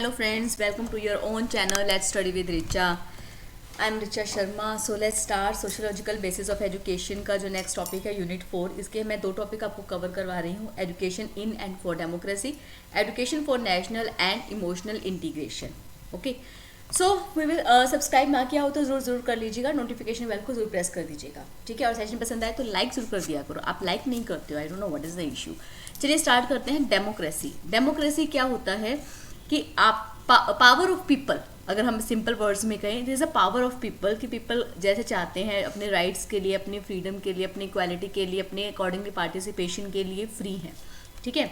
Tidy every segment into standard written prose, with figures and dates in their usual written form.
Hello friends, welcome to your own channel. Let's study with Richa. I'm Richa Sharma. So let's start sociological basis of education का जो next topic है unit 4. इसके मैं दो topic आपको cover करवा रही हूँ, education in and for democracy, education for national and emotional integration. Okay, so we will subscribe ना किया हो तो जरूर कर लीजिएगा, नोटिफिकेशन बेल को जरूर प्रेस कर दीजिएगा, ठीक है. और सेशन पसंद आए तो लाइक जरूर कर दिया करो. आप लाइक नहीं करते हो, I don't know what is the issue. चलिए स्टार्ट करते हैं. डेमोक्रेसी. डेमोक्रेसी क्या होता है कि आप पावर ऑफ पीपल, अगर हम सिंपल वर्ड्स में कहें, this is a power of people कि पीपल जैसे चाहते हैं अपने राइट्स के लिए, अपनी फ्रीडम के लिए, अपनी इक्वालिटी के लिए, अपने अकॉर्डिंगली पार्टिसिपेशन के लिए फ्री हैं, ठीक है.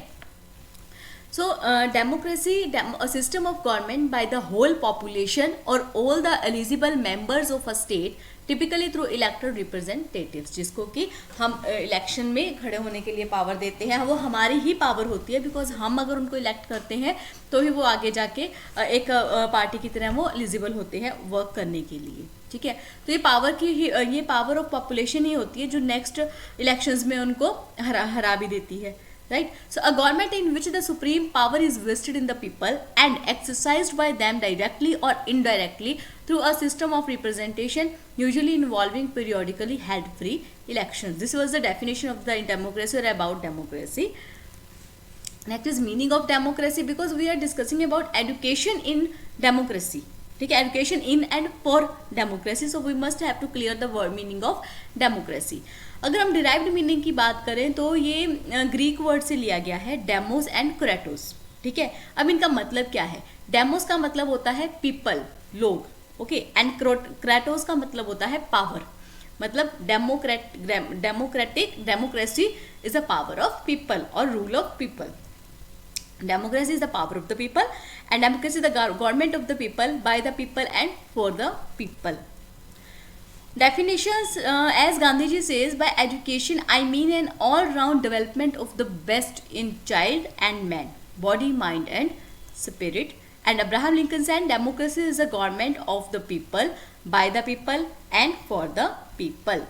So democracy, a system of government by the whole population or all the eligible members of a state, typically through elected representatives, जिसको कि हम इलेक्शन में खड़े होने के लिए पावर देते हैं. वो हमारी ही पावर होती है, बिकॉज हम अगर उनको इलेक्ट करते हैं तो ही वो आगे जाके एक पार्टी की तरह वो एलिजिबल होते हैं वर्क करने के लिए, ठीक है. तो ये पावर की ही, ये पावर ऑफ पॉपुलेशन ही होती है जो नेक्स्ट इलेक्शंस में उनको हरा भी देती है. Right? So a government in which the supreme power is vested in the people and exercised by them directly or indirectly through a system of representation, usually involving periodically held free elections. This was the definition of the democracy or about democracy. Next is meaning of democracy, because we are discussing about education in democracy. ठीक है, education in and for democracy. So we must have to clear the word meaning of democracy. अगर हम derived meaning की बात करें तो ये Greek word से लिया गया है, डेमोस एंड क्रेटोस, ठीक है. अब इनका मतलब क्या है? डेमोस का मतलब होता है पीपल, लोग, ओके, एंड क्रेटोस का मतलब होता है पावर. मतलब democracy is a power of people और rule of people. Democracy is the power of the people and democracy is the government of the people, by the people and for the people. Definitions, as Gandhiji says, by education I mean an all-round development of the best in child and man, body, mind and spirit. And Abraham Lincoln said democracy is the government of the people, by the people and for the people.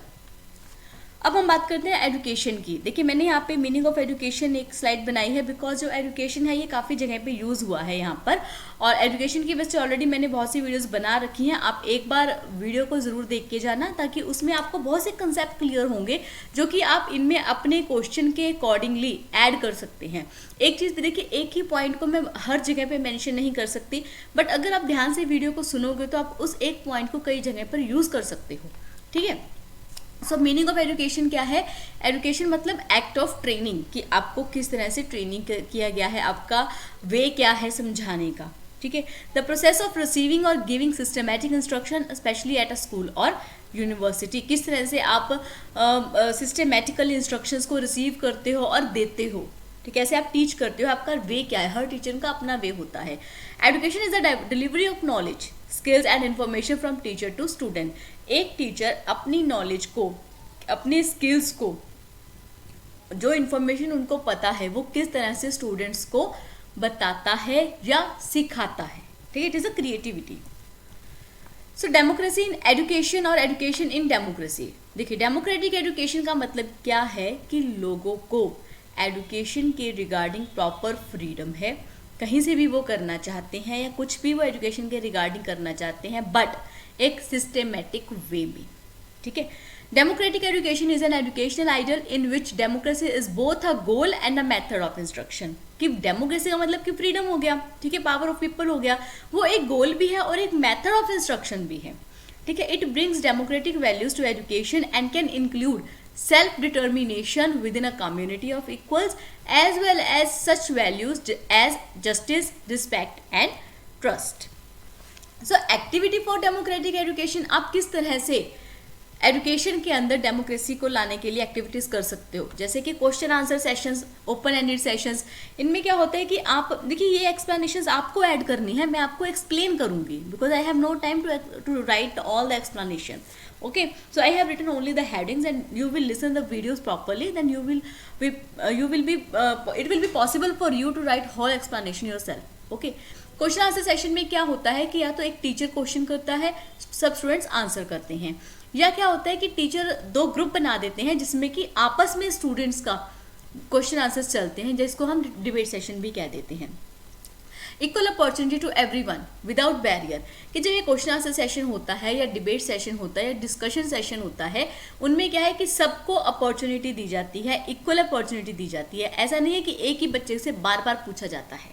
अब हम बात करते हैं education की. देखिए मैंने यहाँ पे मीनिंग ऑफ एजुकेशन एक स्लाइड बनाई है, बिकॉज जो एजुकेशन है ये काफ़ी जगह पे यूज़ हुआ है यहाँ पर, और एजुकेशन की वजह से ऑलरेडी मैंने बहुत सी वीडियोस बना रखी हैं. आप एक बार वीडियो को ज़रूर देख के जाना, ताकि उसमें आपको बहुत से कंसेप्ट क्लियर होंगे जो कि आप इनमें अपने क्वेश्चन के अकॉर्डिंगली ऐड कर सकते हैं. एक चीज़ देखिए, एक ही पॉइंट को मैं हर जगह पर मैंशन नहीं कर सकती, बट अगर आप ध्यान से वीडियो को सुनोगे तो आप उस एक पॉइंट को कई जगह पर यूज़ कर सकते हो, ठीक है. सो मीनिंग ऑफ एजुकेशन क्या है? एजुकेशन मतलब एक्ट ऑफ ट्रेनिंग, कि आपको किस तरह से ट्रेनिंग किया गया है, आपका वे क्या है समझाने का, ठीक है. द प्रोसेस ऑफ रिसीविंग और giving systematic instruction specially at a school और यूनिवर्सिटी. किस तरह से आप सिस्टमैटिकली इंस्ट्रक्शंस को रिसीव करते हो और देते हो, ठीक है, कैसे आप टीच करते हो, आपका वे क्या है. हर टीचर का अपना वे होता है. Education is the delivery of knowledge, skills and information from teacher to student. एक टीचर अपनी नॉलेज को, अपने स्किल्स को, जो इन्फॉर्मेशन उनको पता है वो किस तरह से स्टूडेंट्स को बताता है या सिखाता है, ठीक है. It is a creativity. So democracy in education और एजुकेशन इन डेमोक्रेसी. देखिए डेमोक्रेटिक एजुकेशन का मतलब क्या है कि लोगों को एजुकेशन के रिगार्डिंग प्रॉपर फ्रीडम है, कहीं से भी वो करना चाहते हैं या कुछ भी वो एजुकेशन के रिगार्डिंग करना चाहते हैं, बट एक सिस्टमेटिक वे में, ठीक है. Democratic education is an educational ideal in which democracy is both a goal and a method of instruction. कि डेमोक्रेसी का मतलब कि फ्रीडम हो गया, ठीक है, पावर ऑफ पीपल हो गया, वो एक गोल भी है और एक मेथड ऑफ इंस्ट्रक्शन भी है, ठीक है. It brings democratic values to education and can include self-determination within a community of equals, as well as such values as justice, respect and trust. So activity for democratic education, आप किस तरह से education के अंदर democracy को लाने के लिए एक्टिविटीज कर सकते हो, जैसे कि question answer sessions, open ended sessions. इनमें क्या होता है कि आप देखिए ये एक्सप्लेनेशंस आपको ऐड करनी है, मैं आपको एक्सप्लेन करूंगी, because I have no time to write all the explanation. Okay, so I have written only the headings and you will listen the videos properly, then it will be possible for you to write whole explanation yourself. Okay, question answer session में क्या होता है कि या तो एक teacher question करता है, सब स्टूडेंट्स आंसर करते हैं, या क्या होता है कि टीचर दो ग्रुप बना देते हैं जिसमें कि आपस में स्टूडेंट्स का क्वेश्चन आंसर चलते हैं, जिसको हम डिबेट सेशन भी कह देते हैं. Equal opportunity to everyone without barrier, कि जब ये क्वेश्चन आंसर सेशन होता है या डिबेट सेशन होता है या डिस्कशन सेशन होता है, उनमें क्या है कि सबको अपॉर्चुनिटी दी जाती है, इक्वल अपॉर्चुनिटी दी जाती है। ऐसा नहीं है कि एक ही बच्चे से बार बार पूछा जाता है,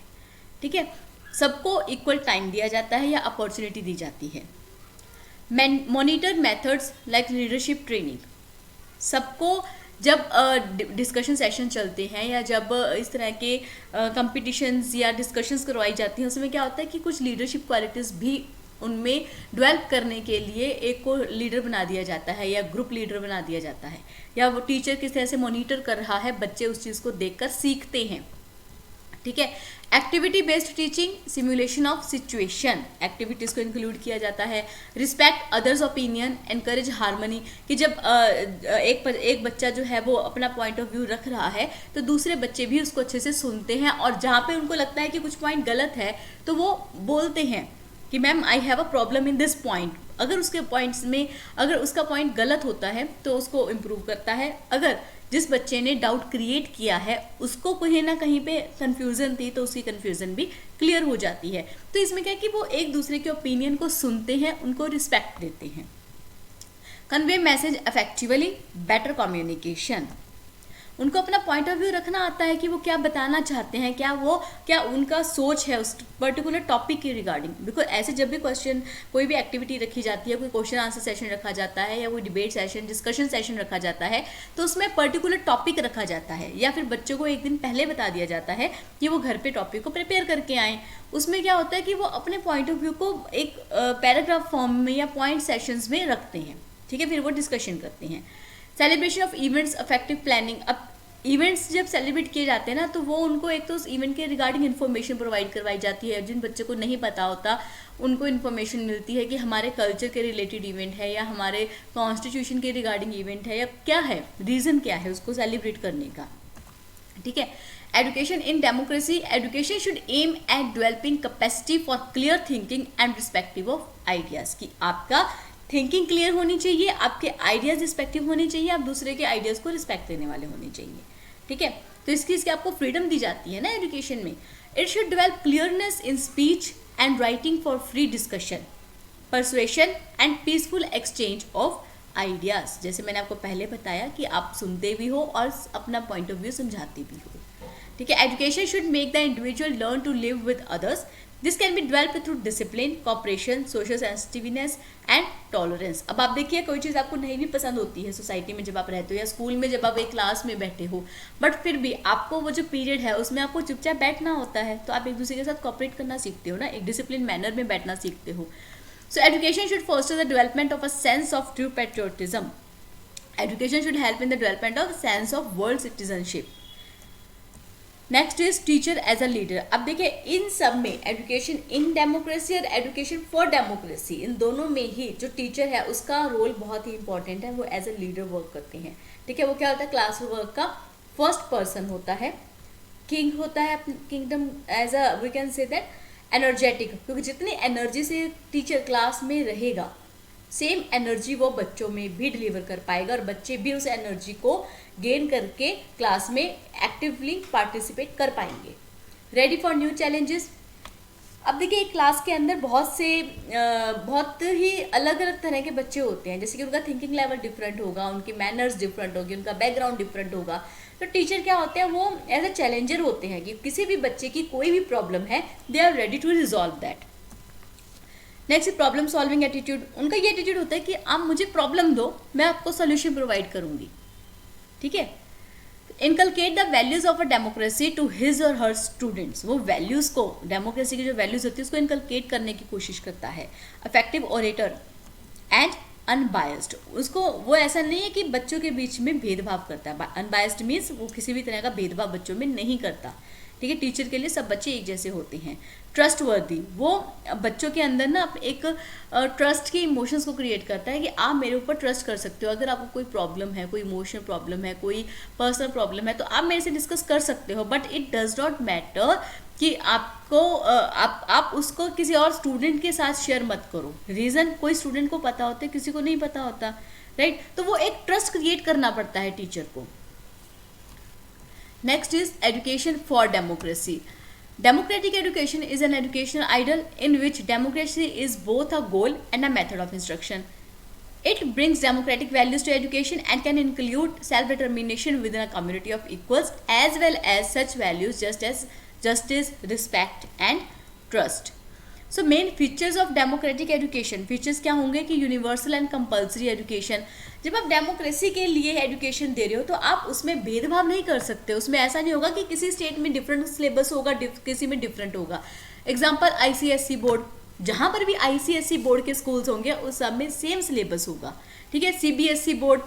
ठीक है, सबको इक्वल टाइम दिया जाता है या अपॉर्चुनिटी दी जाती है। Monitor methods like leadership training, सबको जब डिस्कशन सेशन चलते हैं या जब इस तरह के कंपटीशंस या डिस्कशंस करवाई जाती हैं, उसमें क्या होता है कि कुछ लीडरशिप क्वालिटीज़ भी उनमें डेवलप करने के लिए एक को लीडर बना दिया जाता है या ग्रुप लीडर बना दिया जाता है, या वो टीचर किस तरह से मॉनिटर कर रहा है, बच्चे उस चीज़ को देखकर सीखते हैं, ठीक है। Activity based teaching, simulation of situation, activities को इंक्लूड किया जाता है। Respect others opinion, encourage harmony, कि जब एक बच्चा जो है वो अपना पॉइंट ऑफ व्यू रख रहा है तो दूसरे बच्चे भी उसको अच्छे से सुनते हैं, और जहाँ पे उनको लगता है कि कुछ पॉइंट गलत है तो वो बोलते हैं कि ma'am I have a problem in this point. अगर उसके पॉइंट्स में अगर उसका पॉइंट गलत होता है तो उसको इम्प्रूव करता है। अगर जिस बच्चे ने डाउट क्रिएट किया है उसको कहीं ना कहीं पे कंफ्यूजन थी तो उसकी कंफ्यूजन भी क्लियर हो जाती है। तो इसमें क्या है कि वो एक दूसरे के ओपिनियन को सुनते हैं, उनको रिस्पेक्ट देते हैं। Convey message effectively, better communication, उनको अपना पॉइंट ऑफ व्यू रखना आता है कि वो क्या बताना चाहते हैं, क्या उनका सोच है उस पर्टिकुलर टॉपिक के रिगार्डिंग। बिकॉज ऐसे जब भी क्वेश्चन कोई भी एक्टिविटी रखी जाती है, कोई क्वेश्चन आंसर सेशन रखा जाता है या कोई डिबेट सेशन, डिस्कशन सेशन रखा जाता है, तो उसमें पर्टिकुलर टॉपिक रखा जाता है या फिर बच्चों को एक दिन पहले बता दिया जाता है कि वो घर पे टॉपिक को प्रिपेयर करके आएँ। उसमें क्या होता है कि वो अपने पॉइंट ऑफ व्यू को एक पैराग्राफ फॉर्म में या पॉइंट सेशंस में रखते हैं, ठीक है, फिर वो डिस्कशन करते हैं। Celebration of events, effective planning, अब इवेंट्स जब सेलिब्रेट किए जाते हैं ना तो वो उनको एक तो उस इवेंट के रिगार्डिंग इन्फॉर्मेशन प्रोवाइड करवाई जाती है। जिन बच्चों को नहीं पता होता उनको इन्फॉर्मेशन मिलती है कि हमारे कल्चर के रिलेटेड इवेंट है या हमारे कॉन्स्टिट्यूशन के रिगार्डिंग इवेंट है या क्या है, रीज़न क्या है उसको सेलिब्रेट करने का, ठीक है। Education in democracy, education should aim at developing capacity for clear thinking and respective of ideas, कि आपका थिंकिंग क्लियर होनी चाहिए, आपके आइडियाज़ रिस्पेक्टिव होने चाहिए, आप दूसरे के आइडियाज़ को रिस्पेक्ट देने वाले होने चाहिए, ठीक है। तो इसकी आपको फ्रीडम दी जाती है ना एजुकेशन में। It should develop clearness in speech and writing for free discussion, persuasion and peaceful exchange of ideas. जैसे मैंने आपको पहले बताया कि आप सुनते भी हो और अपना पॉइंट ऑफ व्यू समझाते भी हो, ठीक है। Education should make the individual learn to live with others, this can be developed through discipline, cooperation, social sensitiveness and tolerance. अब आप देखिए कोई चीज़ आपको नहीं भी पसंद होती है सोसाइटी में जब आप रहते हो या स्कूल में जब आप एक क्लास में बैठे हो, बट फिर भी आपको वो जो पीरियड है उसमें आपको चुपचाप बैठना होता है, तो आप एक दूसरे के साथ कॉपरेट करना सीखते हो ना, एक डिसिप्लिन मैनर में बैठना सीखते हो। So education should foster the development of a sense of true patriotism, education should help in the development of sense of world citizenship. Next is teacher as a leader. अब देखिए इन सब में education in democracy और education for democracy, इन दोनों में ही जो टीचर है उसका रोल बहुत ही इंपॉर्टेंट है, वो एज अ लीडर वर्क करते हैं, ठीक है। वो क्या होता है, क्लास वर्क का फर्स्ट पर्सन होता है, किंग होता है kingdom, as a we can say that energetic, क्योंकि जितनी एनर्जी से टीचर क्लास में रहेगा सेम एनर्जी वो बच्चों में भी डिलीवर कर पाएगा और बच्चे भी उस एनर्जी को गेन करके क्लास में एक्टिवली पार्टिसिपेट कर पाएंगे। Ready for new challenges. अब देखिए एक क्लास के अंदर बहुत ही अलग अलग तरह के बच्चे होते हैं, जैसे कि उनका थिंकिंग लेवल डिफरेंट होगा, उनकी मैनर्स डिफरेंट होगी, उनका बैकग्राउंड डिफरेंट होगा। तो टीचर क्या होते हैं, वो एज अ चैलेंजर होते हैं कि किसी भी बच्चे की कोई भी प्रॉब्लम है they are ready to resolve that. Next problem solving attitude. उनका ये एटीट्यूड होता है कि आप मुझे प्रॉब्लम दो, मैं आपको सोल्यूशन प्रोवाइड करूंगी, ठीक है। Inculcate the values of a democracy to his or her students. वो वैल्यूज को, डेमोक्रेसी की जो वैल्यूज होती है उसको इनकलकेट करने की कोशिश करता है। Effective orator and unbiased. उसको वो ऐसा नहीं है कि बच्चों के बीच में भेदभाव करता है, अनबायस्ड मीन्स वो किसी भी तरह का भेदभाव बच्चों में नहीं करता, ठीक है। टीचर के लिए सब बच्चे एक जैसे होते हैं। ट्रस्टवर्दी, वो बच्चों के अंदर ना एक ट्रस्ट के इमोशंस को क्रिएट करता है कि आप मेरे ऊपर ट्रस्ट कर सकते हो, अगर आपको कोई प्रॉब्लम है, कोई इमोशनल प्रॉब्लम है, कोई पर्सनल प्रॉब्लम है तो आप मेरे से डिस्कस कर सकते हो, but it does not matter कि आपको आप उसको किसी और स्टूडेंट के साथ शेयर मत करो। रीज़न कोई स्टूडेंट को पता होता है, किसी को नहीं पता होता, राइट। तो वो एक ट्रस्ट क्रिएट करना पड़ता है टीचर को। Next is education for democracy. Democratic education is an educational ideal in which democracy is both a goal and a method of instruction. It brings democratic values to education and can include self-determination within a community of equals, as well as such values just as justice, respect and trust. So main features of democratic education, features क्या होंगे कि universal and compulsory education. जब आप democracy के लिए education दे रहे हो तो आप उसमें भेदभाव नहीं कर सकते. उसमें ऐसा नहीं होगा कि किसी स्टेट में डिफरेंट सिलेबस होगा, किसी में डिफरेंट होगा. एग्जाम्पल आईसीएसई बोर्ड, जहाँ पर भी आईसीएसई बोर्ड के स्कूल्स होंगे उस सब में सेम सिलेबस होगा. ठीक है. सीबीएसई बोर्ड,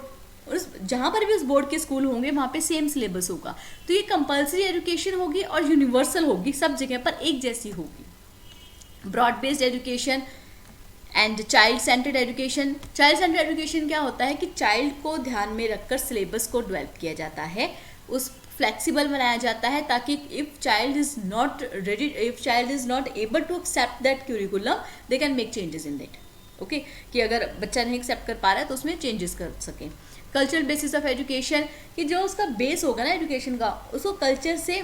उस जहाँ पर भी उस बोर्ड के स्कूल होंगे वहाँ पे सेम सिलेबस होगा. तो ये कंपल्सरी एजुकेशन होगी और यूनिवर्सल होगी, सब जगह पर एक जैसी होगी. Broad based education and child centred education. Child centred education क्या होता है कि चाइल्ड को ध्यान में रखकर सिलेबस को डेवलप किया जाता है, उस फ्लेक्सिबल बनाया जाता है ताकि if child is not ready, if child is not able to accept that curriculum they can make changes in that. Okay, कि अगर बच्चा नहीं एक्सेप्ट कर पा रहा है तो उसमें चेंजेस कर सकें. कल्चरल बेसिस ऑफ एजुकेशन, कि जो उसका बेस होगा ना एजुकेशन का, उसको कल्चर से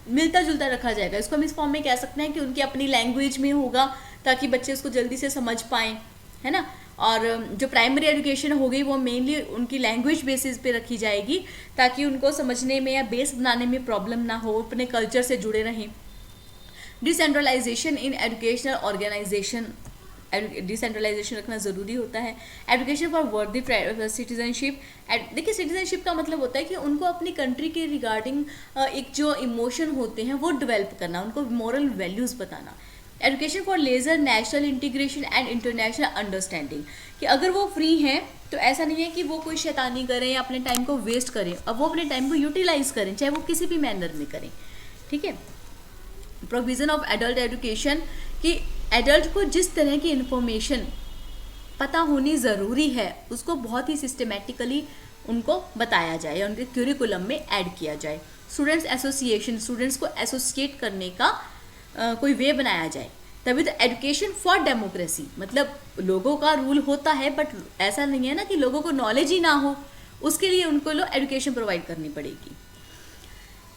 मिलता जुलता रखा जाएगा. इसको हम इस फॉर्म में कह सकते हैं कि उनकी अपनी लैंग्वेज में होगा ताकि बच्चे उसको जल्दी से समझ पाएँ, है ना. और जो प्राइमरी एजुकेशन होगी वो मेनली उनकी लैंग्वेज बेसिस पे रखी जाएगी ताकि उनको समझने में या बेस बनाने में प्रॉब्लम ना हो, अपने कल्चर से जुड़े रहें. Decentralisation in educational organisation, decentralisation रखना ज़रूरी होता है. Education for worthy citizenship. देखिए सिटीजनशिप का मतलब होता है कि उनको अपनी कंट्री के रिगार्डिंग एक जो इमोशन होते हैं वो डेवलप करना, उनको मॉरल वैल्यूज़ बताना. Education for leisure national integration and international understanding, कि अगर वो फ्री हैं तो ऐसा नहीं है कि वो कोई शैतानी करें या अपने टाइम को वेस्ट करें, अब वो अपने टाइम को यूटिलाइज करें, चाहे वो किसी भी मैनर में करें. ठीक है. प्रोविज़न ऑफ एडल्ट एजुकेशन, कि एडल्ट को जिस तरह की इन्फॉर्मेशन पता होनी ज़रूरी है उसको बहुत ही सिस्टमेटिकली उनको बताया जाए या उनके क्यूरिकुलम में ऐड किया जाए. स्टूडेंट्स एसोसिएशन, स्टूडेंट्स को एसोसिएट करने का कोई वे बनाया जाए. तभी तो एजुकेशन फॉर डेमोक्रेसी, मतलब लोगों का रूल होता है बट ऐसा नहीं है ना कि लोगों को नॉलेज ही ना हो, उसके लिए उनको एजुकेशन प्रोवाइड करनी पड़ेगी.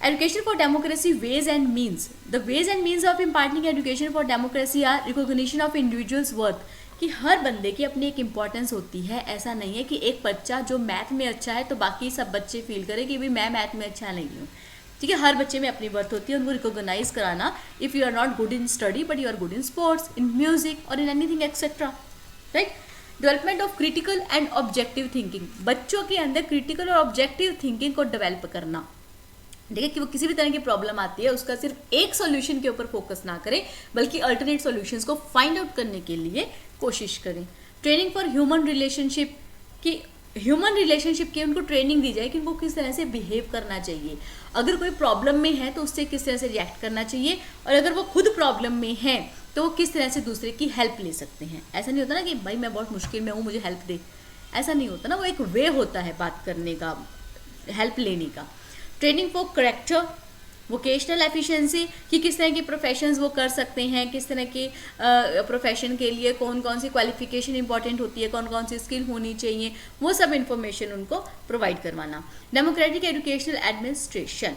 Education for democracy ways and means. The ways and means of imparting education for democracy are recognition of individuals' worth. कि हर बंदे की अपनी एक इम्पॉर्टेंस होती है. ऐसा नहीं है कि एक बच्चा जो मैथ में अच्छा है तो बाकी सब बच्चे फील करें कि भाई मैं मैथ में अच्छा नहीं हूँ. ठीक है. हर बच्चे में अपनी वर्थ होती है, उनको रिकॉग्नाइज कराना. If you are not good in study but you are good in sports, in music और in anything etcetera. Right. Development of critical and objective thinking. बच्चों के अंदर क्रिटिकल और ऑब्जेक्टिव थिंकिंग को डेवलप करना. देखिए कि वो किसी भी तरह की प्रॉब्लम आती है उसका सिर्फ एक सॉल्यूशन के ऊपर फोकस ना करें बल्कि अल्टरनेट सॉल्यूशंस को फाइंड आउट करने के लिए कोशिश करें. ट्रेनिंग फॉर ह्यूमन रिलेशनशिप, कि ह्यूमन रिलेशनशिप की उनको ट्रेनिंग दी जाए कि उनको किस तरह से बिहेव करना चाहिए, अगर कोई प्रॉब्लम में है तो उससे किस तरह से रिएक्ट करना चाहिए, और अगर वो खुद प्रॉब्लम में है तो वो किस तरह से दूसरे की हेल्प ले सकते हैं. ऐसा नहीं होता ना कि भाई मैं बहुत मुश्किल में हूँ मुझे हेल्प दे, ऐसा नहीं होता ना. वो एक वे होता है बात करने का, हेल्प लेने का. Training for character, vocational efficiency, कि किस तरह के प्रोफेशंस वो कर सकते हैं, किस तरह के प्रोफेशन के लिए कौन कौन सी क्वालिफिकेशन इंपॉर्टेंट होती है, कौन कौन सी स्किल होनी चाहिए, वो सब इन्फॉर्मेशन उनको प्रोवाइड करवाना. Democratic educational administration.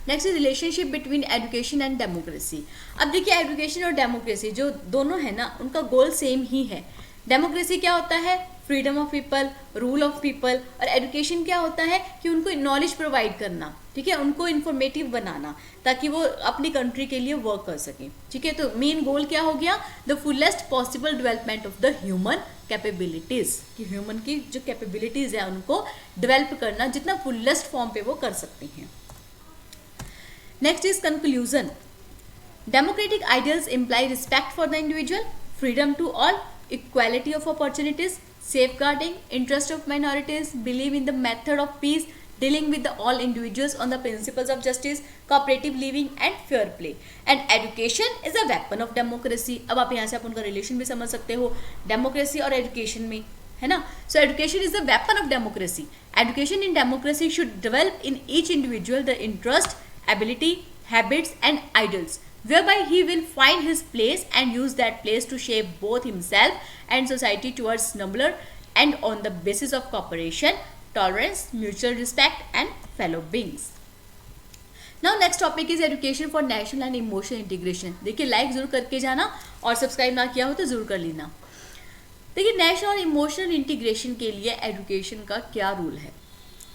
Next is relationship between education and democracy. अब देखिए एजुकेशन और डेमोक्रेसी जो दोनों है ना उनका गोल सेम ही है. डेमोक्रेसी क्या होता है, freedom of people, rule of people, और एजुकेशन क्या होता है कि उनको नॉलेज प्रोवाइड करना. ठीक है. उनको इन्फॉर्मेटिव बनाना ताकि वो अपनी कंट्री के लिए वर्क कर सकें. ठीक है. तो मेन गोल क्या हो गया, the fullest possible development of the human capabilities, कि ह्यूमन की जो कैपेबिलिटीज है उनको डेवलप करना जितना फुलेस्ट फॉर्म पे वो कर सकते हैं. Next is conclusion. Democratic ideals imply respect for the individual, freedom to all, equality of opportunities, safeguarding interest of minorities, believe in the method of peace, dealing with the all individuals on the principles of justice, cooperative living and fair play. And education is a weapon of democracy. अब आप यहाँ से आप उनका relation भी समझ सकते हो डेमोक्रेसी और एजुकेशन में, है ना. So education is the weapon of democracy. Education in democracy should develop in each individual the interest, ability, habits and idols, whereby he will find his place and use that place to shape both himself and society towards nobler and on the basis of cooperation, tolerance, mutual respect and fellow beings. Now next topic is education for national and emotional integration. देखिए like जरूर करके जाना और subscribe ना किया हो तो जरूर कर लेना। देखिए नेशनल और इमोशनल इंटीग्रेशन के लिए एजुकेशन का क्या रोल है,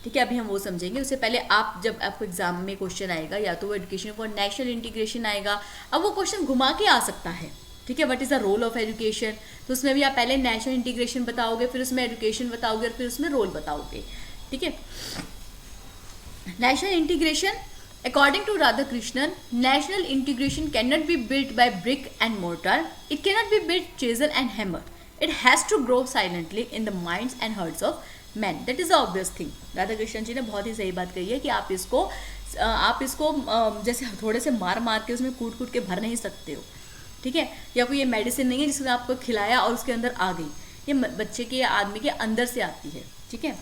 ठीक है, अभी हम वो समझेंगे। उससे पहले आप जब आपको एग्जाम में क्वेश्चन आएगा या तो वो एजुकेशन फॉर नेशनल इंटीग्रेशन आएगा, अब वो क्वेश्चन घुमा के आ सकता है, ठीक है, what is the role of education. तो उसमें भी आप पहले नेशनल इंटीग्रेशन बताओगे, फिर उसमें एजुकेशन बताओगे और फिर उसमें रोल बताओगे, ठीक है। National integration according to Radhakrishnan, national integration cannot be built by brick and mortar. It cannot be built chisel and hammer. It has to grow silently in the minds and hearts of men. That is the obvious thing. Radhakrishnan ji ने बहुत ही सही बात कही है कि आप इसको जैसे थोड़े से मार मार के उसमें कूट कूट के भर नहीं सकते हो, ठीक है। या कोई ये मेडिसिन नहीं है जिसने आपको खिलाया और उसके अंदर आ गई, ये बच्चे के या आदमी के अंदर से आती है, ठीक है।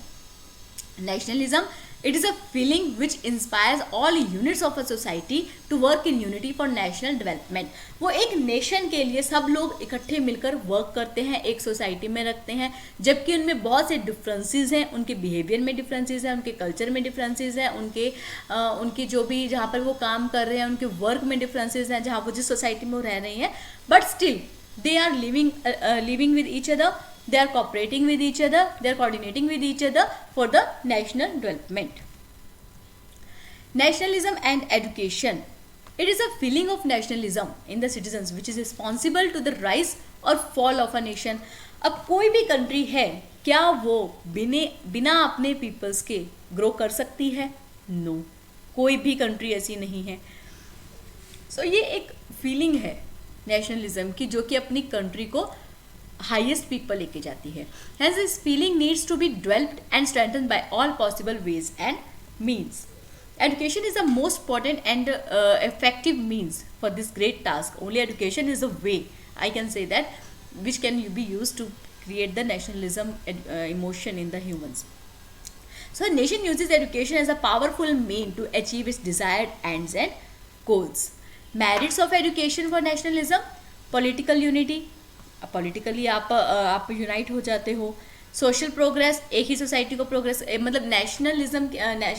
Nationalism, it is a feeling which inspires all units of a society to work in unity for national development. वो एक नेशन के लिए सब लोग इकट्ठे मिलकर वर्क करते हैं, एक सोसाइटी में रखते हैं, जबकि उनमें बहुत से डिफरेंसेस हैं, उनके बिहेवियर में डिफरेंसेस हैं, उनके कल्चर में डिफरेंसेस हैं, उनकी जो भी जहाँ पर वो काम कर रहे हैं उनके वर्क में डिफरेंसेस हैं, जहाँ वो जिस सोसाइटी में वो रह रहे हैं, but still they are living with each other, they are cooperating with each other, they are coordinating with each other for the national development. Nationalism and education, it is a feeling of nationalism in the citizens which is responsible to the rise or fall of a nation. अब कोई भी country है, क्या वो बिना अपने peoples के grow कर सकती है? नो, कोई भी कंट्री ऐसी नहीं है। सो ये एक फीलिंग है नेशनलिज्म की जो कि अपनी कंट्री को हाईएस्ट पीक पर लेके जाती है। Hence this feeling needs to be developed and strengthened by all possible ways and means. Education is the most important and effective means for this great task. Only education is a way, I can say that, which can be used to create the nationalism emotion in the humans. So a nation uses education as a powerful mean to achieve its desired ends and goals. Merits of education for nationalism: political unity, politically आप unite हो जाते हो। Social progress, एक ही society को progress, मतलब nationalism,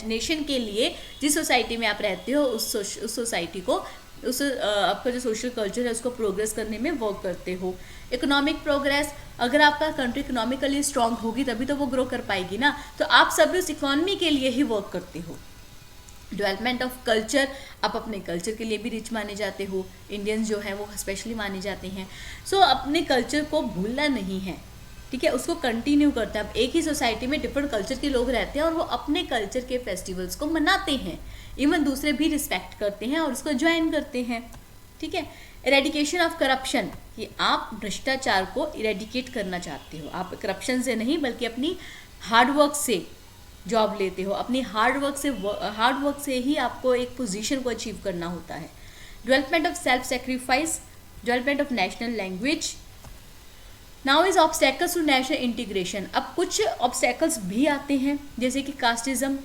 nation के लिए जिस सोसाइटी में आप रहते हो उस सोसाइटी को, आपका जो सोशल कल्चर है उसको प्रोग्रेस करने में वर्क करते हो। इकोनॉमिक प्रोग्रेस, अगर आपका कंट्री इकोनॉमिकली स्ट्रांग होगी तभी तो वो ग्रो कर पाएगी ना, तो आप सभी उस इकोनॉमी के लिए ही वर्क करते हो। डेवलपमेंट ऑफ कल्चर, आप अपने कल्चर के लिए भी रिच माने जाते हो, इंडियंस जो हैं वो स्पेशली माने जाते हैं। सो अपने कल्चर को भूलना नहीं है, ठीक है, उसको कंटिन्यू करते हैं। अब एक ही सोसाइटी में डिफरेंट कल्चर के लोग रहते हैं और वो अपने कल्चर के फेस्टिवल्स को मनाते हैं, इवन दूसरे भी रिस्पेक्ट करते हैं और उसको ज्वाइन करते हैं, ठीक है। इरेडिकेशन ऑफ करप्शन, कि आप भ्रष्टाचार को इरेडिकेट करना चाहते हो, आप करप्शन से नहीं बल्कि अपनी हार्डवर्क से जॉब लेते हो, अपनी हार्डवर्क से ही आपको एक पोजीशन को अचीव करना होता है। Development of self sacrifice, development of national language. Now is obstacles to national integration. अब कुछ ऑब्स्टेकल्स भी आते हैं, जैसे कि कास्टिज्म,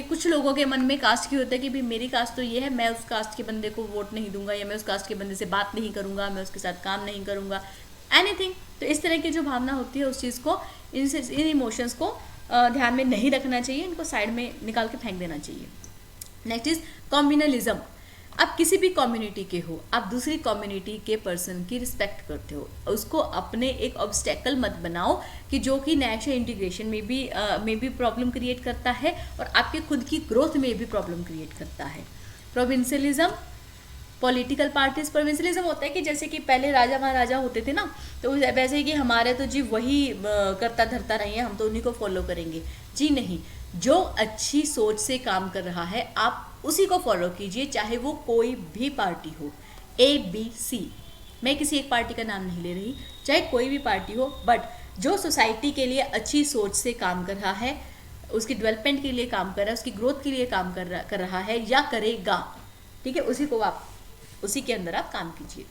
कुछ लोगों के मन में कास्ट की होता है कि भाई मेरी कास्ट तो ये है, मैं उस कास्ट के बंदे को वोट नहीं दूंगा, या मैं उस कास्ट के बंदे से बात नहीं करूंगा, मैं उसके साथ काम नहीं करूंगा, एनीथिंग। तो इस तरह की जो भावना होती है उस चीज़ को, इन इमोशंस को ध्यान में नहीं रखना चाहिए, इनको साइड में निकाल के फेंक देना चाहिए। Next is communalism. आप किसी भी कम्युनिटी के हो, आप दूसरी कम्युनिटी के पर्सन की रिस्पेक्ट करते हो, उसको अपने एक ऑब्स्टेकल मत बनाओ कि जो कि नेशनल इंटीग्रेशन में भी प्रॉब्लम क्रिएट करता है और आपके खुद की ग्रोथ में भी प्रॉब्लम क्रिएट करता है। प्रोविंशियलिज्म, पॉलिटिकल पार्टीज। प्रोविंशियलिज्म होता है कि जैसे कि पहले राजा महाराजा होते थे ना, तो वैसे ही कि हमारे तो जी वही करता धरता रही है, हम तो उन्हीं को फॉलो करेंगे। जी नहीं, जो अच्छी सोच से काम कर रहा है आप उसी को फॉलो कीजिए, चाहे वो कोई भी पार्टी हो, ABC। मैं किसी एक पार्टी का नाम नहीं ले रही, चाहे कोई भी पार्टी हो, बट जो सोसाइटी के लिए अच्छी सोच से काम कर रहा है, उसकी डेवलपमेंट के लिए काम कर रहा है, उसकी ग्रोथ के लिए काम कर रहा है या करेगा, ठीक है, उसी के अंदर आप काम कीजिए।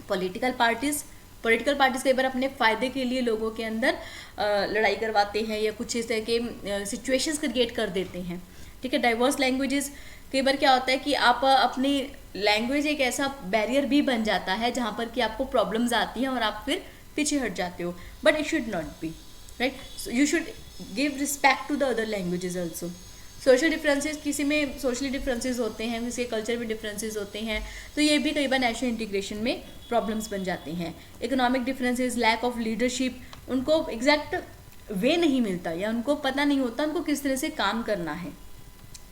पॉलिटिकल पार्टीज कई बार अपने फ़ायदे के लिए लोगों के अंदर लड़ाई करवाते हैं या कुछ इस तरह के सिचुएशंस क्रिएट कर देते हैं, ठीक है। डाइवर्स लैंग्वेजेस, कई बार क्या होता है कि आप अपनी लैंग्वेज एक ऐसा बैरियर भी बन जाता है जहाँ पर कि आपको प्रॉब्लम्स आती हैं और आप फिर पीछे हट जाते हो, but it should not be, right. You should give respect to the other languages also. Social differences, किसी में सोशली डिफरेंसेस होते हैं, किसी के कल्चर में डिफरेंसेस होते हैं, तो ये भी कई बार नेशनल इंटीग्रेशन में प्रॉब्लम्स बन जाते हैं। Economic differences, lack of leadership, उनको एग्जैक्ट वे नहीं मिलता या उनको पता नहीं होता उनको किस तरह से काम करना है,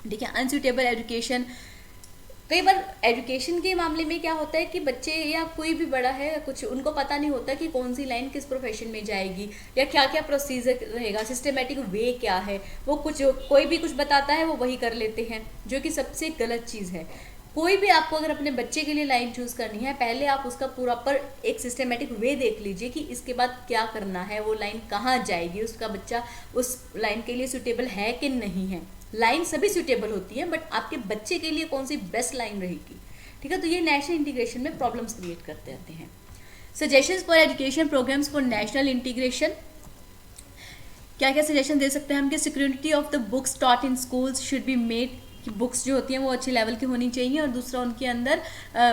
ठीक है। अनसूटेबल एजुकेशन, कई बार एजुकेशन के मामले में क्या होता है कि बच्चे या कोई भी बड़ा है कुछ उनको पता नहीं होता कि कौन सी लाइन किस प्रोफेशन में जाएगी या क्या क्या प्रोसीजर रहेगा, सिस्टमेटिक वे क्या है, वो कुछ कोई भी कुछ बताता है वो वही कर लेते हैं, जो कि सबसे गलत चीज़ है। कोई भी आपको अगर अपने बच्चे के लिए लाइन चूज़ करनी है, पहले आप उसका पूरा पर एक सिस्टमेटिक वे देख लीजिए कि इसके बाद क्या करना है, वो लाइन कहाँ जाएगी, उसका बच्चा उस लाइन के लिए सूटेबल है कि नहीं है। लाइन सभी सूटेबल होती है, बट आपके बच्चे के लिए कौन सी बेस्ट लाइन रहेगी, ठीक है। तो ये नेशनल इंटीग्रेशन में प्रॉब्लम्स क्रिएट करते रहते हैं। Suggestions for education programs for national integration, क्या क्या सजेशन दे सकते हैं हम कि security of the books taught in schools should be made, कि बुक्स जो होती हैं वो अच्छे लेवल की होनी चाहिए, और दूसरा उनके अंदर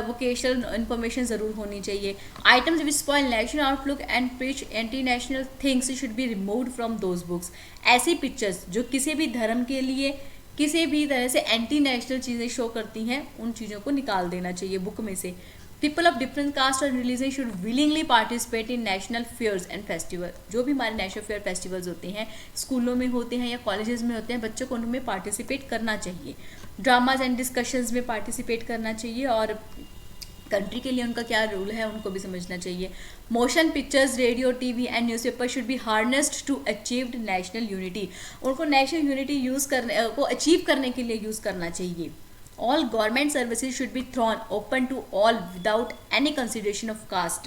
वोकेशनल इन्फॉर्मेशन ज़रूर होनी चाहिए। Items which spoil national outlook and preach anti national things should be removed from those books, ऐसी पिक्चर्स जो किसी भी धर्म के लिए किसी भी तरह से एंटी नेशनल चीज़ें शो करती हैं, उन चीज़ों को निकाल देना चाहिए बुक में से। पीपल ऑफ डिफरेंट कास्ट और religion should willingly participate in national fairs and festival, जो भी हमारे नेशनल फेयर फेस्टिवल्स होते हैं, स्कूलों में होते हैं या कॉलेजेस में होते हैं, बच्चों को उनमें पार्टिसिपेट करना चाहिए। ड्रामाज एंड डिस्कशंस में पार्टिसिपेट करना चाहिए, और कंट्री के लिए उनका क्या रूल है उनको भी समझना चाहिए। Motion pictures, radio, TV and newspaper should be harnessed to achieved national unity, उनको नेशनल यूनिटी यूज़ करने को अचीव करने के लिए यूज़ करना चाहिए। All government services should be thrown open to all without any consideration of caste।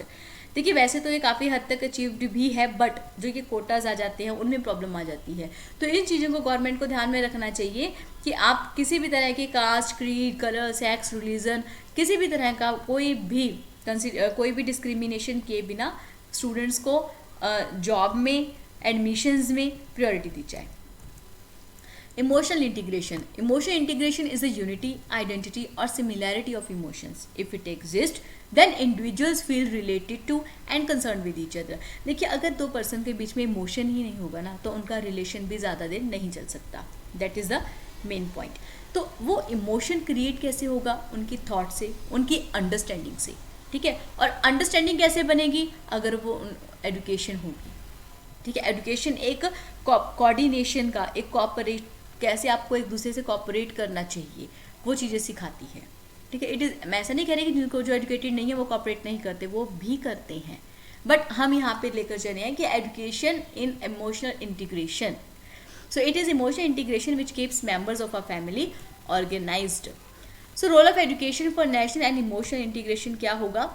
देखिए वैसे तो ये काफ़ी हद तक अचीव्ड भी है, बट जो ये कोटाज आ जाते हैं उनमें प्रॉब्लम आ जाती है। तो इन चीज़ों को गवर्नमेंट को ध्यान में रखना चाहिए कि आप किसी भी तरह की caste, creed, colour, sex, religion, किसी भी तरह का कोई भी डिस्क्रिमिनेशन किए बिना स्टूडेंट्स को जॉब में, एडमिशन्स में प्रायोरिटी दी जाए। Emotional integration. Emotional integration is the unity, identity or similarity of emotions. If it exists, then individuals feel related to and concerned with each other. देखिए अगर दो पर्सन के बीच में इमोशन ही नहीं होगा ना, तो उनका रिलेशन भी ज़्यादा देर नहीं चल सकता। That is the main point. तो वो इमोशन क्रिएट कैसे होगा? उनकी थॉट से, उनकी अंडरस्टैंडिंग से, ठीक है। और अंडरस्टैंडिंग कैसे बनेगी? अगर वो एजुकेशन होगी, ठीक है। एजुकेशन एक कोऑर्डिनेशन का, एक कोऑपरेट, कैसे आपको एक दूसरे से कोऑपरेट करना चाहिए, वो चीज़ें सिखाती है, ठीक है। इट इज़, मैं ऐसा नहीं कह रही कि जिनको जो एजुकेटेड नहीं है वो कोऑपरेट नहीं करते, वो भी करते हैं, बट हम यहाँ पे लेकर चले हैं कि education in emotional integration. So it is emotional integration which keeps members of a family organized. So role of education for national and emotional integration क्या होगा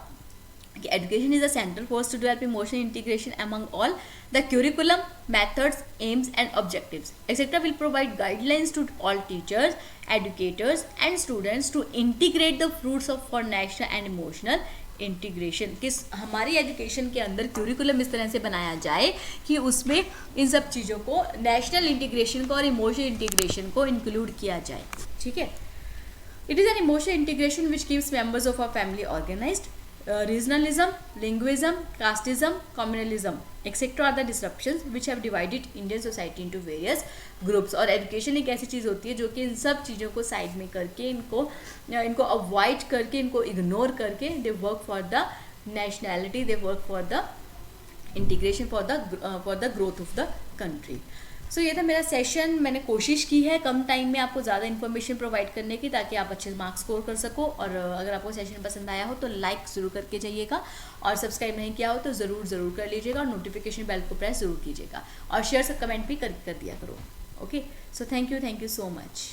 कि education is a central force to develop emotional integration among all. The curriculum, methods, aims and objectives etc. will provide guidelines to all teachers, educators and students to integrate the fruits of for national and emotional integration. किस हमारी education के अंदर curriculum इस तरह से बनाया जाए कि उसमें इन सब चीज़ों को, नेशनल इंटीग्रेशन को और इमोशनल इंटीग्रेशन को इंक्लूड किया जाए, ठीक है। It is an emotional integration which keeps members of a family organized. Regionalism, linguism, casteism, communalism, etc. are the disruptions which have divided Indian society into various groups। और education एक ऐसी चीज़ होती है जो कि इन सब चीज़ों को साइड में करके, इनको अवॉइड करके, इनको इग्नोर करके, they work for the nationality, they work for the integration, for the growth of the country. So ये था मेरा सेशन। मैंने कोशिश की है कम टाइम में आपको ज़्यादा इन्फॉर्मेशन प्रोवाइड करने की, ताकि आप अच्छे मार्क्स स्कोर कर सको। और अगर आपको सेशन पसंद आया हो तो लाइक ज़रूर करके जाइएगा, और सब्सक्राइब नहीं किया हो तो ज़रूर कर लीजिएगा, और नोटिफिकेशन बेल को प्रेस ज़रूर कीजिएगा, और शेयर से कमेंट भी कर दिया करो। Okay, so thank you so much.